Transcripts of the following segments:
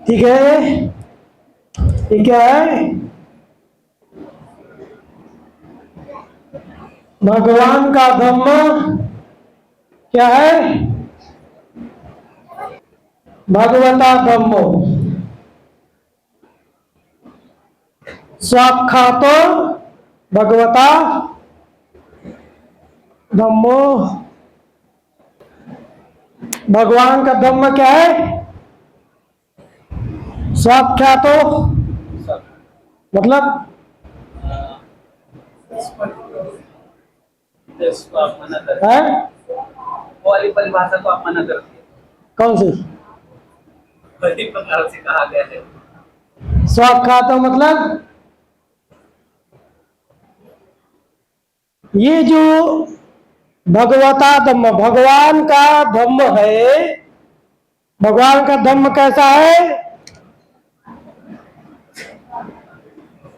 ठीक है, ये क्या है? भगवान का धम्म क्या है? भगवता धम्मो साक्षातो भगवता धम्मो। भगवान का धम्म क्या है? साक्षातो मतलब है? वो वाली परिभाषा को आप मना करते हैं, कौन सी? बड़ी प्रकार से कहा गया है। साक्षातो मतलब ये जो भगवता धम्म, भगवान का धम्म है। भगवान का धम्म कैसा है?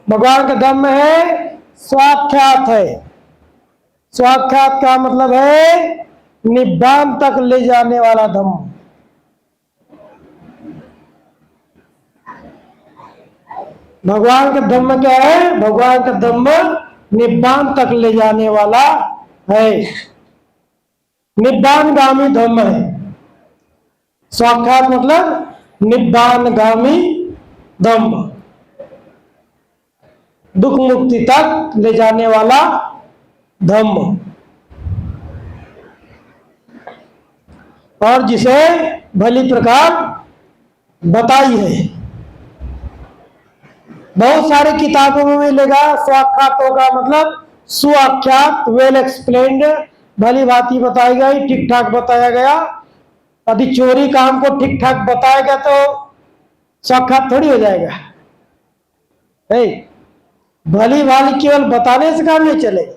भगवान का धम्म है साक्षात है। साक्षात का मतलब है निब्बान तक ले जाने वाला धम्म। भगवान का धम्म क्या है? भगवान का धम्म निब्बान तक ले जाने वाला है, निब्बानगामी धम्म है। साक्षात मतलब निब्बानगामी धम्म, दुख मुक्ति तक ले जाने वाला धम्म, और जिसे भली प्रकार बताई है। बहुत सारी किताबों में मिलेगा स्वाख्यातों का मतलब सुआख्यात, वेल एक्सप्लेन्ड, भली भांति बताई गई, ठीक ठाक बताया गया। यदि चोरी काम को ठीक ठाक बताएगा तो स्वाख्यात थोड़ी हो जाएगा। है भली भांति केवल बताने से काम नहीं चलेगा।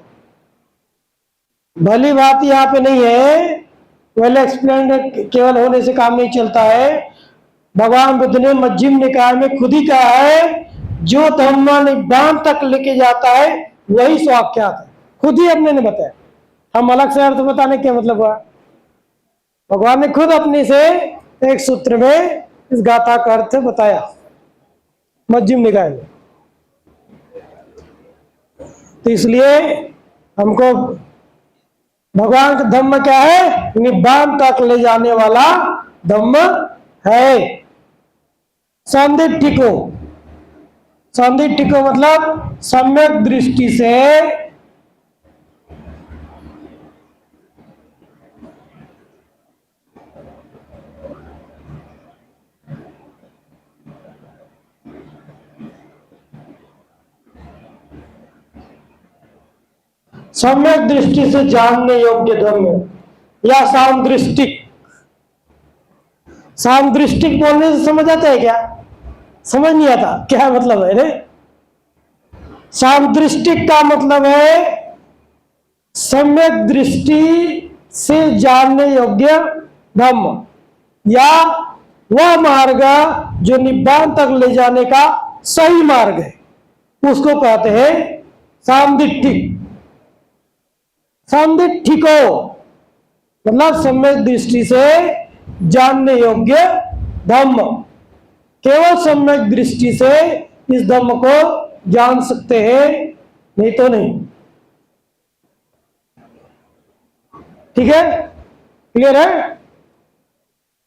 भली बात यहाँ पे नहीं है, वेल एक्सप्लेन्ड केवल होने से काम नहीं चलता है। भगवान बुद्ध ने मध्यम निकाय में खुद ही कहा है, जो धम्म निब्बान तक लेके जाता है वही स्वाख्यात है। खुद ही अपने ने बताया, हम अलग से अर्थ बताने क्या मतलब हुआ? भगवान ने खुद अपने से एक सूत्र में इस गाथा का अर्थ बताया मध्यम निकाय में। तो इसलिए हमको भगवान का धम्म क्या है? निब्बान तक ले जाने वाला धम्म है। सांदिट्ठिको, सांदिट्ठिको मतलब सम्यक दृष्टि से सम्यक दृष्टि से जानने योग्य धर्म या सामदृष्टिक। सामदृष्टिक बोलने से समझ आता है क्या? समझ नहीं आता क्या मतलब है रे? सामदृष्टिक का मतलब है सम्यक दृष्टि से जानने योग्य धम्म, या वह मार्ग जो निब्बान तक ले जाने का सही मार्ग है, उसको कहते हैं सामदिट्ठिक। सांदिट्ठिको मतलब सम्यक दृष्टि से जानने योग्य धम्म। केवल सम्यक दृष्टि से इस धम्म को जान सकते हैं, नहीं तो नहीं। ठीक है, क्लियर है?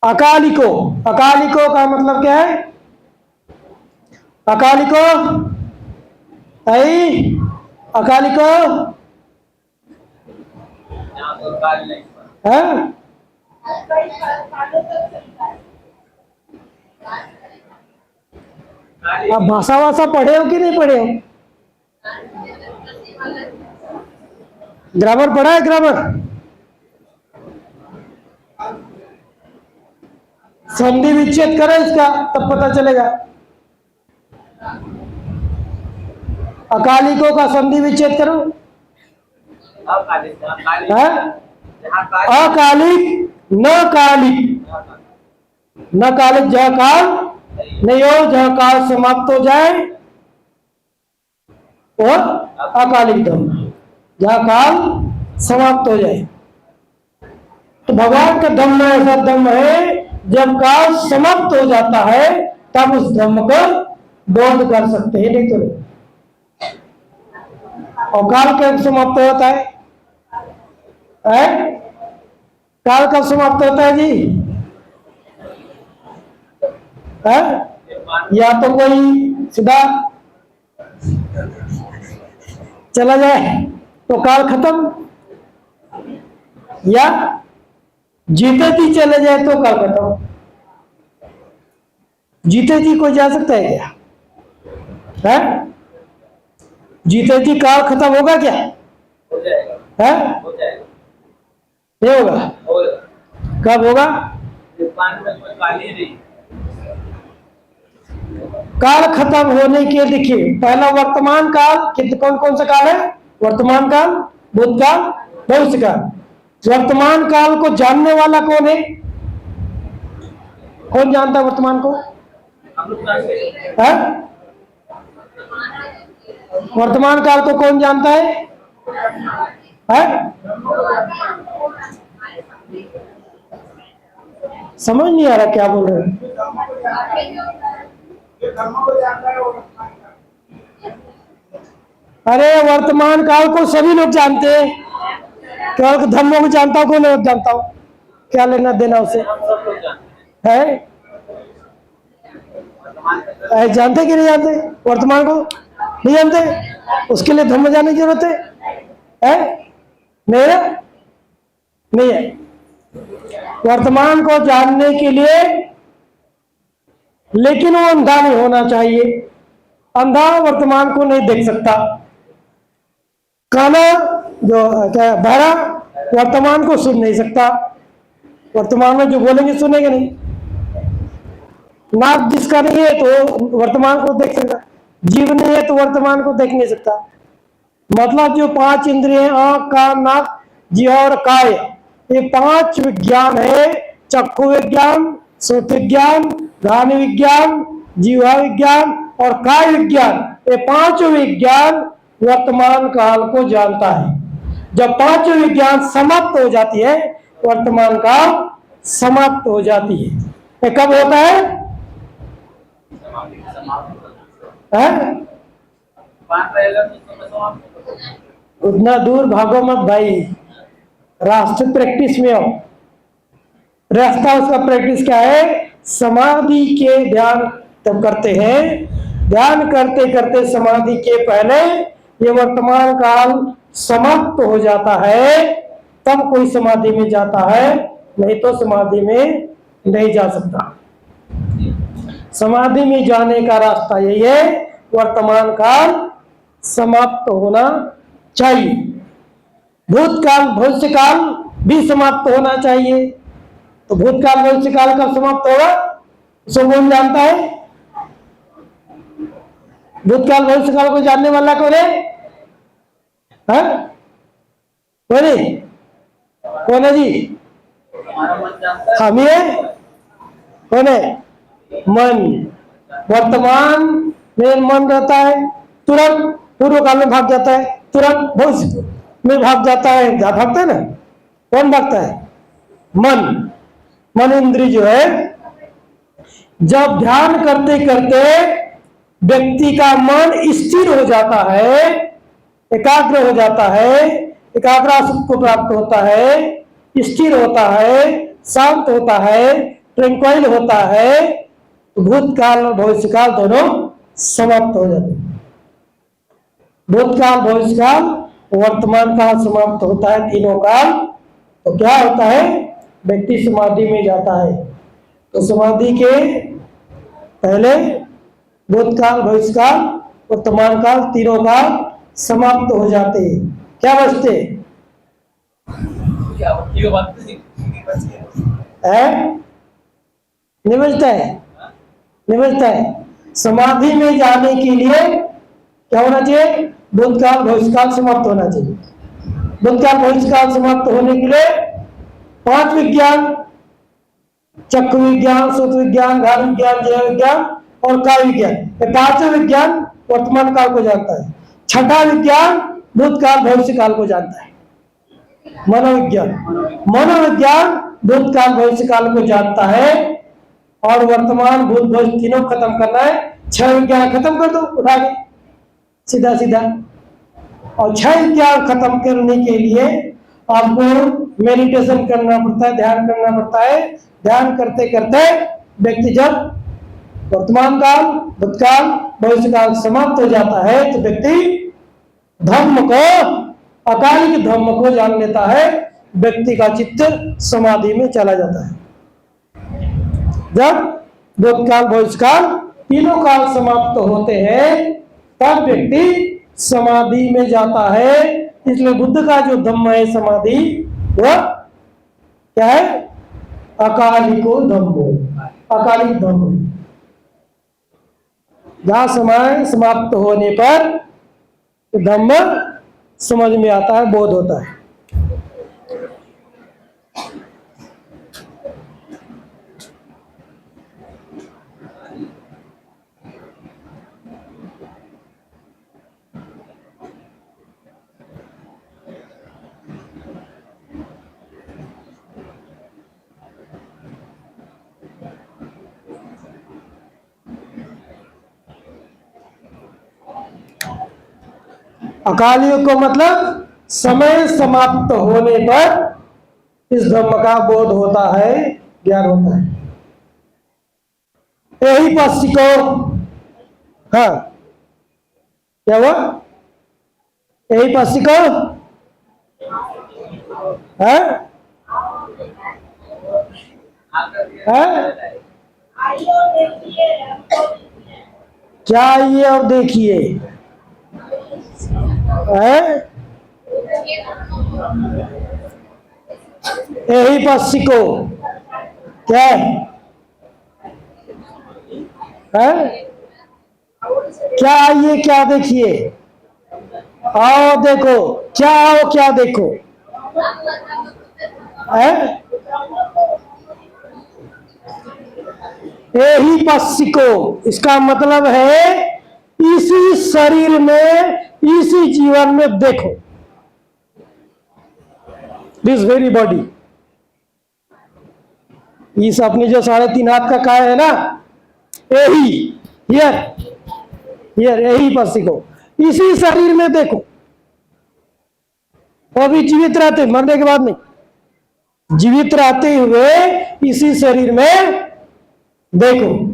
अकालिको, अकालिको का मतलब क्या है? अकालिको आई, अकालिको है? आप भाषा वाषा पढ़े हो कि नहीं पढ़े हो? ग्रामर पढ़ा है? ग्रामर संधि विच्छेद करो इसका, तब पता चलेगा। अकालिकों का संधि विच्छेद करो। अकालिक, अकालिक, हाँ? जहाँ कालिक, अकालिक न कालिक, न कालिक जहाँ काल नहीं हो, जहाँ काल समाप्त हो जाए और अकालिक धम्म, जहाँ काल समाप्त हो जाए। तो भगवान का धम्म ऐसा धम्म है, जब काल समाप्त हो जाता है तब उस धम्म को बंद कर सकते हैं, नहीं तो नहीं। और काल कब समाप्त होता है? काल कब समाप्त होता है जी? है? या तो कोई सीधा चला जाए तो काल खत्म, या जीते जी चले जाए तो काल खत्म। जीते जी कोई जा सकता है क्या? है? जीते जी काल खत्म होगा क्या? हो जाएगा, है? हो जाएगा, नहीं होगा। हो जाएगा। कब होगा? पानी में कोई काली नहीं। काल खत्म होने के, देखिए पहला वर्तमान काल, कौन कौन सा काल है? वर्तमान काल, भूतकाल, भविष्यकाल। वर्तमान काल को जानने वाला कौन है? कौन जानता है वर्तमान को? हम लोग जानते हैं। है? वर्तमान काल को कौन जानता है? है? समझ नहीं आ रहा क्या बोल रहे हैं। अरे वर्तमान काल को सभी लोग जानते हैं, केवल धर्मों को जानता हूँ, कौन नहीं जानता हूँ, क्या लेना देना उसे? हम सब लोग जानते हैं। है? वर्तमान जानते कि नहीं जानते? वर्तमान को नहीं जानते, उसके लिए धर्म जानने की जरूरत है? नहीं है? नहीं है। वर्तमान को जानने के लिए, लेकिन वो अंधा नहीं होना चाहिए। अंधा वर्तमान को नहीं देख सकता। काना जो क्या, बहरा वर्तमान को सुन नहीं सकता। वर्तमान में जो बोलेंगे सुनेंगे नहीं। नाक जिसका नहीं है तो वर्तमान को देख सकता, जीव नहीं है तो वर्तमान को देख नहीं सकता। मतलब जो पांच इंद्रिय, आंख, कान, नाक, जीव और काय, ये पांच विज्ञान है। चक्षु विज्ञान, श्रुति विज्ञान, घ्राण विज्ञान, जीवा विज्ञान और काय विज्ञान, ये पांचों विज्ञान वर्तमान काल को जानता है। जब पांचों विज्ञान समाप्त हो जाती है, वर्तमान काल समाप्त हो जाती है। ये कब होता है? पान रहेगा तो समय समाप्त होगा। उतना दूर भागो मत भाई, राष्ट्र प्रैक्टिस में हो। रास्ता उसका प्रैक्टिस क्या है? समाधि के ध्यान तब करते हैं, ध्यान करते करते समाधि के पहले ये वर्तमान काल समाप्त हो जाता है, तब कोई समाधि में जाता है, नहीं तो समाधि में नहीं जा सकता। समाधि में जाने का रास्ता यही है, वर्तमान काल समाप्त होना चाहिए। भूतकाल भविष्यकाल भी समाप्त होना चाहिए। तो भूतकाल भविष्यकाल कब समाप्त होगा, उसको कौन जानता है? भूतकाल भविष्यकाल को जानने वाला कौन है? कौन है? कौन है जी? हमारा मन जानता है। हम ही है? कौन है? मन। वर्तमान में मन रहता है, तुरंत पूर्व काल में भाग जाता है, तुरंत भविष्य में भाग जाता है। भागता है ना? कौन भागता है? मन। मन इंद्रिय जो है, जब ध्यान करते करते व्यक्ति का मन स्थिर हो जाता है, एकाग्र हो जाता है, एकाग्र सुख को प्राप्त होता है, स्थिर होता है, शांत होता है, ट्रैंक्वाइल होता है, तो भूतकाल और भविष्यकाल दोनों समाप्त हो जाते हैं। भूतकाल, भविष्यकाल, वर्तमान काल समाप्त होता है, तीनों काल। तो क्या होता है? व्यक्ति समाधि में जाता है। तो समाधि के पहले भूतकाल, भविष्यकाल, वर्तमान काल, तीनों काल समाप्त हो जाते हैं। क्या बचते क्या ये बात नहीं। है? निमजता है, निमजता है। समाधि में जाने के लिए क्या होना चाहिए? भूतकाल भविष्यकाल समाप्त होना चाहिए। भूतकाल भविष्यकाल समाप्त होने के लिए 5 विज्ञान, चक्षु विज्ञान, सूत्र विज्ञान, घात विज्ञान, जैव विज्ञान और काय विज्ञान, ये 5 विज्ञान वर्तमान काल को जानता है। छठा विज्ञान भूतकाल भविष्यकाल को जानता है, मनोविज्ञान। मनोविज्ञान भूतकाल भविष्यकाल को जानता है और वर्तमान भूत भविष्य तीनों खत्म करना है। 6 विज्ञान खत्म कर दो उठा के सीधा सीधा। और 6 विज्ञान खत्म करने के लिए आपको मेडिटेशन करना पड़ता है, ध्यान करना पड़ता है। ध्यान करते करते व्यक्ति जब वर्तमान काल, भूतकाल, भविष्यकाल समाप्त हो जाता है तो व्यक्ति धम्म को, अकालिक धम्म को जान लेता है। व्यक्ति का चित्त समाधि में चला जाता है। जब भूतकाल भविष्यकाल तीनों काल समाप्त होते हैं तब व्यक्ति समाधि में जाता है। इसलिए बुद्ध का जो धम्म है समाधि, वह क्या है? अकालिको धम्मो, अकालिक धम्म। जहां समय समाप्त होने पर धम्म समझ में आता है, बोध होता है। अकाल युग को मतलब समय समाप्त होने पर इस धम्म का बोध होता है, ज्ञान होता है। यही पश्य को, हाँ क्या हुआ? यही पश्य को है, क्या आइए और देखिए यही पश्य को क्या है? क्या आइए क्या देखिए, आओ देखो, क्या आओ क्या देखो है? यही पश्य को, इसका मतलब है इसी शरीर में, इसी जीवन में देखो। दिस वेरी बॉडी, इस अपने जो 3.5 हाथ का काय है ना, यही हियर हियर, यही पश्य को इसी शरीर में देखो। वो भी जीवित रहते, मरने के बाद नहीं, जीवित रहते हुए इसी शरीर में देखो।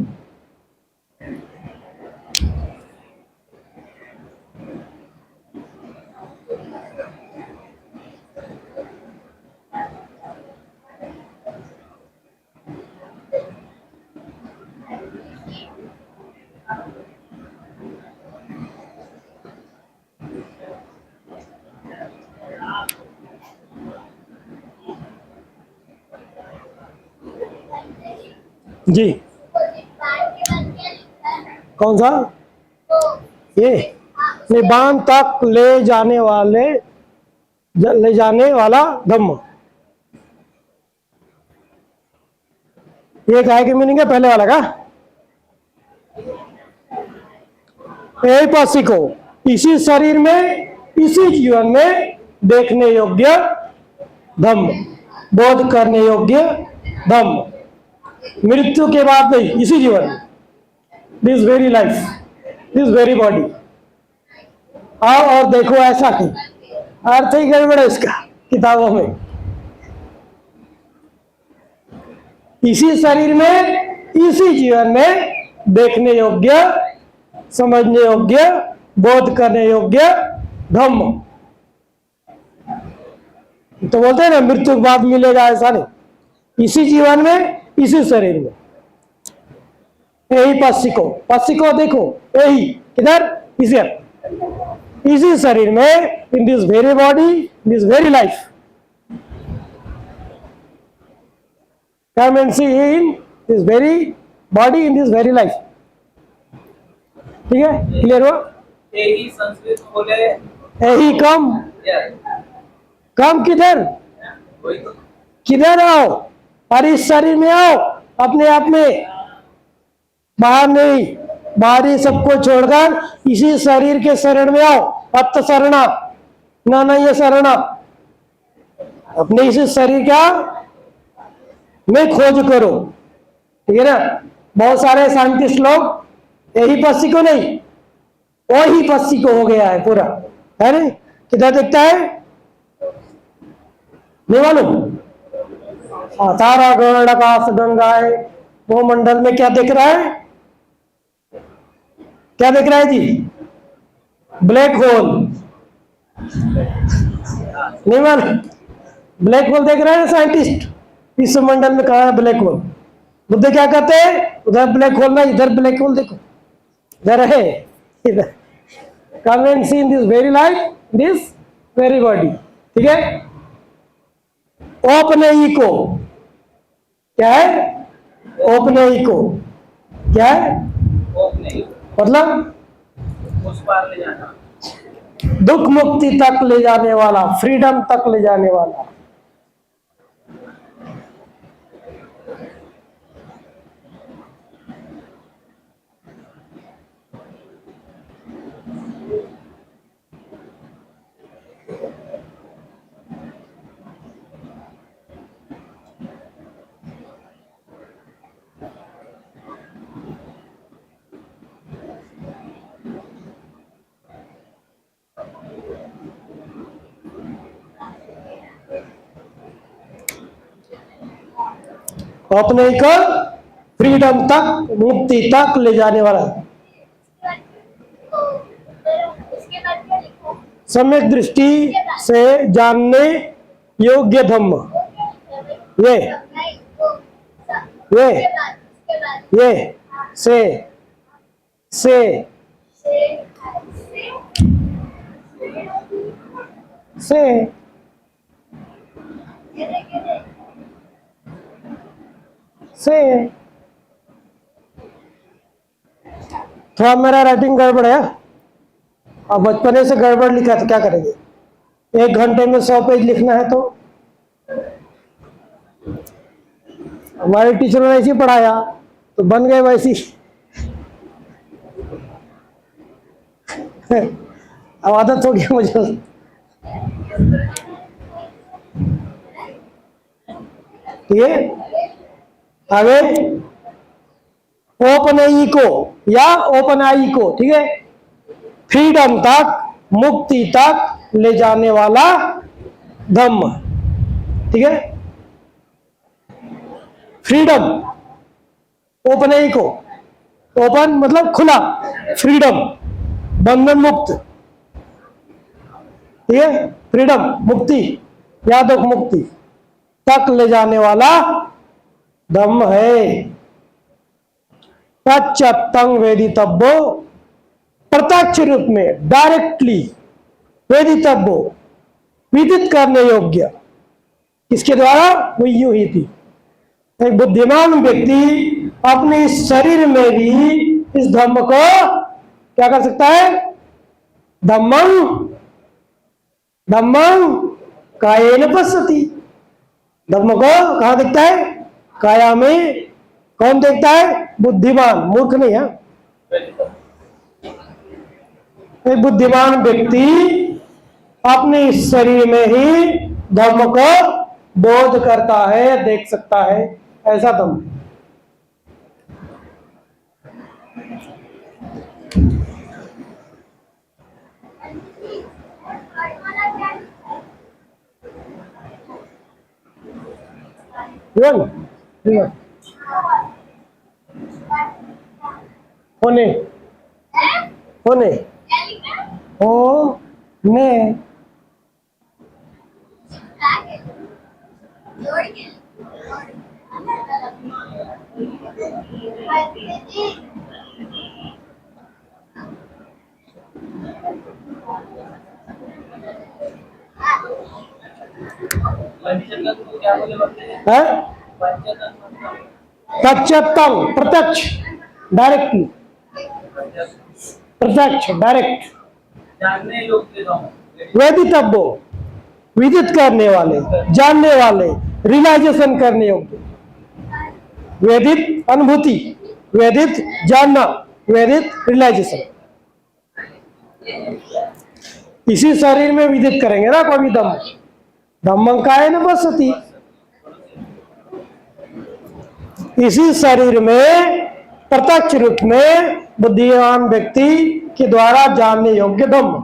जी कौन सा? ये निबान तक ले जाने वाला धम्म। ये क्या है कि मीनिंग है पहले वाला का? यही पश्य को इसी शरीर में, इसी जीवन में देखने योग्य धम्म, बोध करने योग्य धम्म। मृत्यु के बाद नहीं, इसी जीवन, this very life, this very body. आओ और देखो, ऐसा कि अर्थ ही गड़बड़ है इसका किताबों में। इसी शरीर में, इसी जीवन में देखने योग्य, समझने योग्य, बोध करने योग्य धम्म। तो बोलते हैं ना मृत्यु के बाद मिलेगा, ऐसा नहीं, इसी जीवन में, इसी शरीर में। यही पश्य को देखो, यही किधर? इसी शरीर में, in this very body, this very life. Come and see in this very body in this very life. ठीक है, क्लियर हुआ? यही संस्कृत बोले। यही कम, Yes. कम किधर, वही तो। किधर आओ, और इस शरीर में आओ, अपने आप में, बाहर नहीं। बाहरी सबको छोड़कर इसी शरीर के शरण में आओ। अत्त शरणा ना ये शरणा, अपने इसी शरीर का में खोज करो। ठीक है ना? बहुत सारे साइंटिस्ट लोग यही पक्षी को नहीं, वही पक्षी को हो गया है पूरा, है नहीं? किधर दिखता है नहीं मालूम? तारा गण आकाश गंगाएं, वो मंडल में क्या दिख रहा है? क्या दिख रहा है जी? Black hole. नहीं मालूम? ब्लैक होल देख रहा है ना साइंटिस्ट? विश्व मंडल में कहा है ब्लैक होल? बुद्ध क्या कहते हैं? उधर ब्लैक होल ना, इधर ब्लैक होल देखो, इधर है, इधर। Come and see in this very life, this very body. ठीक है? ओपन इको क्या है? ओपन इको क्या है? ओपने मतलब उस पार ले जाना। दुख मुक्ति तक ले जाने वाला, फ्रीडम तक ले जाने वाला। अपने को फ्रीडम तक, मुक्ति तक ले जाने वाला। सम्यक दृष्टि से जानने योग्य धम्म, ये से थोड़ा मेरा राइटिंग गड़बड़ है, अब बचपने से गड़बड़ लिखा तो क्या करेंगे? 1 घंटे में 100 पेज लिखना है तो हमारे टीचरों ने ऐसे ही पढ़ाया तो बन गए वैसी। अब आदत हो गया मुझे। ठीक है, आगे ओपन इको या ओपन आई को, ठीक है, फ्रीडम तक, मुक्ति तक ले जाने वाला धम्म। ठीक है, फ्रीडम, ओपन इको, ओपन मतलब खुला, फ्रीडम बंधन मुक्त। ठीक है, फ्रीडम मुक्ति या दुख मुक्ति तक ले जाने वाला धम्म है। तच्चत्तं वेदितव्यो, प्रत्यक्ष रूप में डायरेक्टली वेदितव्यो, विदित करने योग्य। किसके द्वारा? वो यूं ही थी। एक बुद्धिमान व्यक्ति अपने इस शरीर में भी इस धम्म को क्या कर सकता है? धम्मं कायेन पश्यति। धम्म को कहाँ देखता है? काया में। कौन देखता है? बुद्धिमान, मूर्ख नहीं है। एक बुद्धिमान व्यक्ति अपने इस शरीर में ही धम्म को बोध करता है, देख सकता है, ऐसा धम्म। होने होने होने पंचतत्व क्या बोले? है? पंचतत्व प्रत्यक्षम, प्रत्यक्ष, डायरेक्टली, प्रत्यक्ष, डायरेक्ट। जानने योग्य दम, वेदितव्यो, विदित करने वाले, जानने वाले, रियलाइजेशन करने योग्य। वेदित अनुभूति, वेदित जानना, वेदित रियलाइजेशन। इसी शरीर में विदित करेंगे ना कभी दम, धम्मं कायेन वसति। इसी शरीर में प्रत्यक्ष रूप में बुद्धिमान व्यक्ति के द्वारा जानने योग्य धम्म।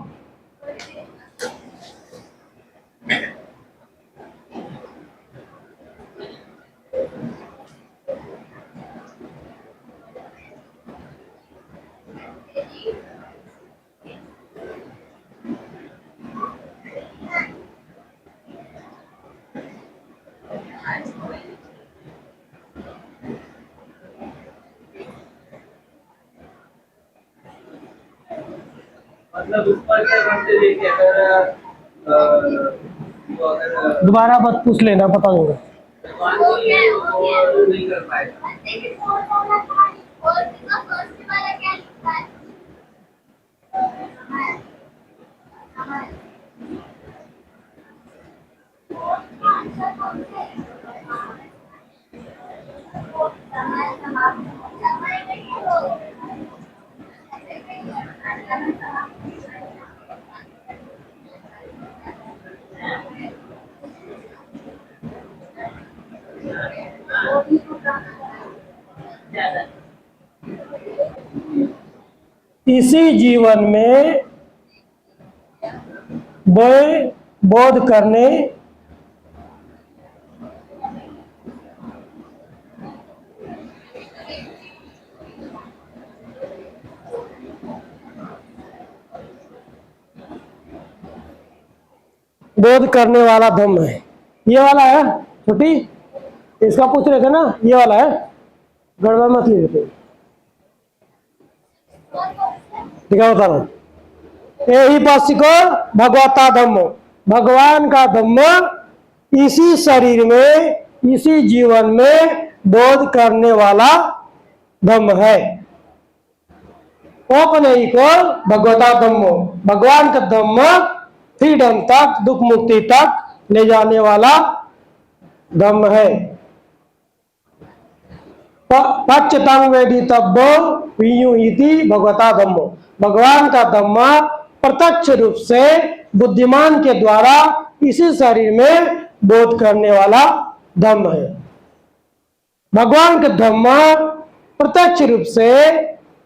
मतलब ऊपर से बनते देखिए अगर दोबारा मत पूछ लेना, पता होगा। भगवान के लिए वो नहीं कर पाएगा। इसी जीवन में बोध करने वाला धम्म है। ये वाला है छोटी, इसका पूछ रहे थे ना, ये वाला है, गड़बड़ मत लीजिए। दिखा बता रहा हूं, यही पासी को भगवता धम्म, भगवान का धम्म इसी शरीर में, इसी जीवन में बोध करने वाला धम्म है। ओपन को भगवता धम्म, भगवान का धम्म फ्रीडम तक, दुख मुक्ति तक ले जाने वाला धम्म है। पच्चतंग वेदितव्यो वियुहिति भगवता धम्मो, भगवान का धम्म प्रत्यक्ष रूप से बुद्धिमान के द्वारा इसी शरीर में बोध करने वाला धम्म है। भगवान का धम्म प्रत्यक्ष रूप से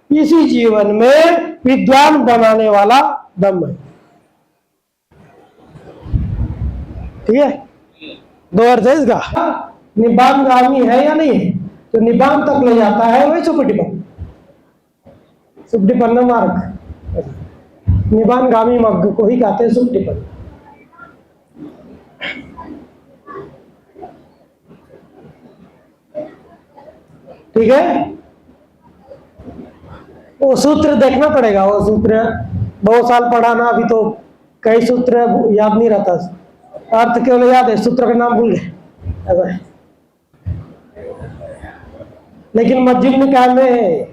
इसी जीवन में विद्वान बनाने वाला धम्म है। ठीक है, दो अर्थ है इसका। निब्बानगामी है या नहीं है, तो निब्बान तक ले जाता है वही सुखटिपन्न, सुखटिपन्न मार्ग, निब्बानगामी मार्ग को ही कहते हैं सुखटिपन्न। ठीक है, वो सूत्र देखना पड़ेगा, वो सूत्र 2 साल पढ़ाना, अभी तो कई सूत्र याद नहीं रहता, अर्थ केवल याद है, सूत्र का नाम भूल गए ऐसा है। लेकिन मध्यम निकाय में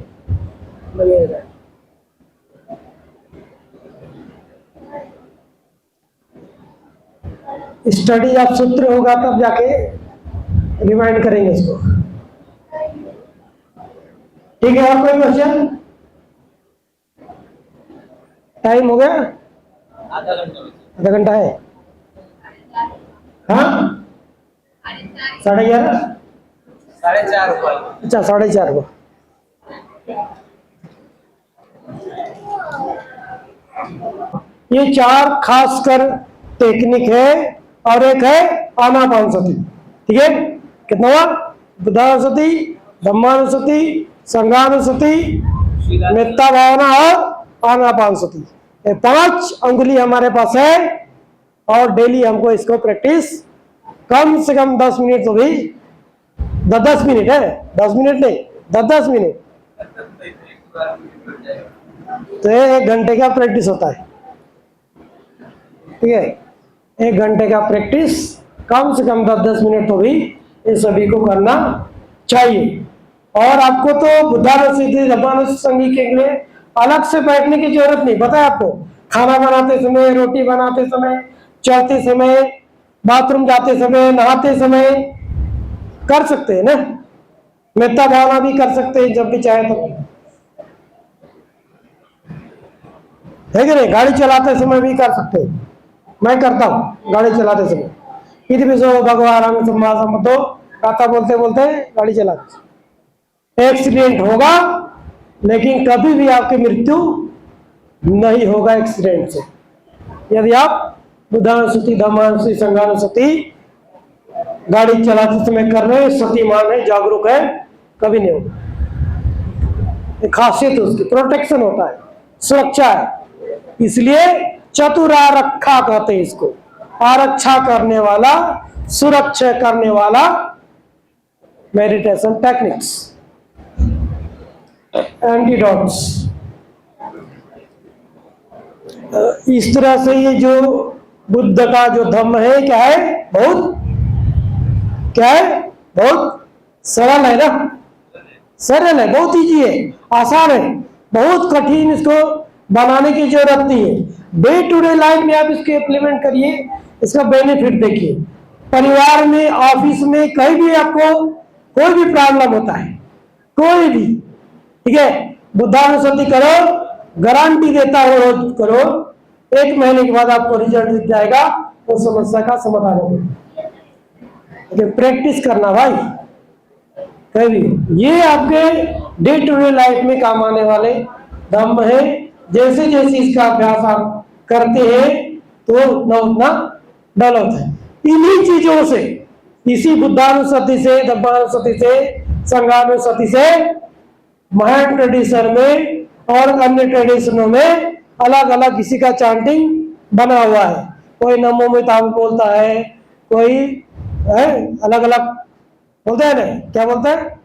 लगेगा। स्टडी आप सूत्र होगा तब जाके रिमाइंड करेंगे इसको। ठीक है, और कोई क्वेश्चन? टाइम हो गया, आधा घंटा है। हाँ, 11:30, 4:30 हुआ। अच्छा 4:30 को। ये 4 खासकर टेक्निक है, और एक है आनापानसति। ठीक है, कितना हुआ? बुद्धानुसति, धम्मानुसति, संघानुसति, मिथ्या भावना और आनापानसति। ये 5 अंगुली हमारे पास है, और डेली हमको इसको प्रैक्टिस कम से कम 10 मिनट, तो भी 10 मिनट है, 10 मिनट नहीं, 10 मिनट, तो 1 घंटे का प्रैक्टिस होता है। ठीक है, 1 घंटे का प्रैक्टिस कम से कम 10 मिनट तो भी ये सभी को करना चाहिए। और आपको तो बुद्धानुस्मृति धम्मानुस्मृति के लिए अलग से बैठने की जरूरत नहीं, पता है आपको। खाना बनाते समय, रोटी बनाते समय, चलते समय, बाथरूम जाते समय, नहाते समय कर सकते हैं ना। मेत्ता भावना भी कर सकते हैं जब भी चाहे तो, है कि नहीं। गाड़ी चलाते समय भी कर सकते हैं, मैं करता हूँ गाड़ी चलाते समय। इधर भी सो भगवान सम्मासमतो गाता बोलते बोलते गाड़ी चलाते। एक्सीडेंट होगा लेकिन कभी भी आपकी मृत्यु नहीं होगा एक्सीडेंट से, यदि आप बुद्धानुस्मृति धम्मानुस्मृति संघानुस्मृति गाड़ी चलाते समय कर रहे हैं, सतीमान है, जागरूक है, कभी नहीं होगा। खासियत है उसकी, प्रोटेक्शन होता है, सुरक्षा है। इसलिए चतुरारक्षा कहते हैं इसको, आरक्षा करने वाला, सुरक्षा करने वाला मेडिटेशन टेक्निक्स, एंटीडोट्स। इस तरह से ये जो बुद्ध का जो धम्म है क्या है, बहुत क्या है, बहुत सरल है ना, सरल है, बहुत इजी है, आसान है, बहुत कठिन इसको बनाने की जरूरत नहीं है। डे टू डे लाइफ में आप इसको इम्प्लीमेंट करिए, इसका बेनिफिट देखिए। परिवार में, ऑफिस में, कहीं भी आपको कोई भी प्रॉब्लम होता है, कोई भी, ठीक है, बुद्धानुस्मृति करो, गारंटी देता हो रोज करो, 1 महीने के बाद आपको रिजल्ट दिख जाएगा, तो समस्या का समाधान होगा। प्रैक्टिस करना भाई, कभी ये आपके डे टू डे लाइफ में काम आने वाले धम्म है। जैसे जैसे इसका अभ्यास आप करते हैं तो न उतना डेवलप है। इन्हीं चीजों से, इसी बुद्धानुस्मृति से, धम्मानुस्मृति से, संघानुस्मृति से, महान ट्रेडिशन में और अन्य ट्रेडिशनों में अलग अलग किसी का चांटिंग बना हुआ है। कोई नमो में ताम बोलता है, कोई है अलग अलग बोलते हैं ना, क्या बोलते हैं,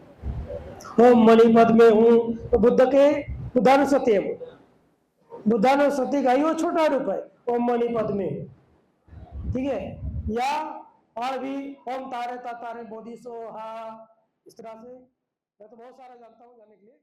ओम मणिपद में हूं, तो बुद्ध के बुद्धानुस्मृति है, वो बुद्धानुस्मृति का ही वो छोटा रूप है, ओम मणिपद में, ठीक है। या और भी ओम तारे तारे बोधि सोहा, इस तरह से मैं तो बहुत सारा जानता हूँ जाने के लिए।